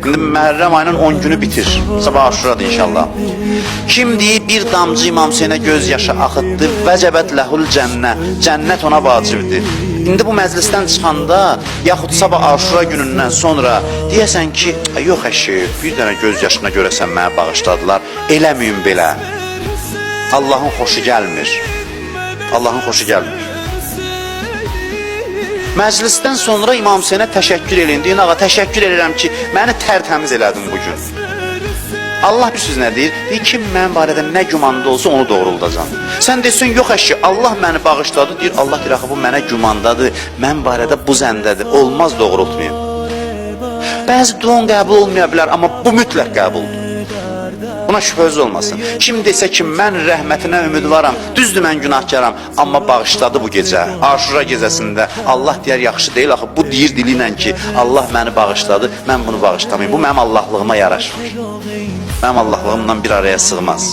İndi Məhərrəm ayının 10 günü bitir. Sabah Aşuradır inşallah. Kim deyir bir damcı İmam Hüseynə göz yaşı axıtdı, vəcəbət ləhul cənnə. Cənnət ona vacibdir. İndi bu məclisdən çıxanda, yaxud sabah Aşura günündən sonra deyəsən ki, yox əşi, bir dənə göz yaşına görəsən mənə bağışladılar, eləməyin belə. Allahın xoşu gəlmir. Allahın xoşu gəlmir. Məclisdən sonra İmam Hüseynə təşəkkür eləyin. Deyin, ağa, təşəkkür edirəm ki, məni tərtəmiz elədin bugün. Allah bilirsiniz nə deyir? Deyir, kim mənim barədə nə gümanda olsa onu doğruldacam. Sən desin, yox əşi, Allah məni bağışladı. Deyir, Allah deyir, axı, bu mənə gümandadır, mən barədə bu zəndədir. Olmaz doğrultmayın. Bəzi duan qəbul olmaya bilər, amma bu mütləq qəbuldur. Buna şübhəz olmasın. Kim desə ki, mən rəhmətinə ümidvaram, düzdür mən günahkaram, amma bağışladı bu gecə. Aşura gecəsində Allah deyər, yaxşı deyil, axı bu deyir dili ilə ki, Allah məni bağışladı, mən bunu bağışlamayım. Bu mənim Allahlığıma yaraşmır. Mənim Allahlığımla bir araya sığmaz.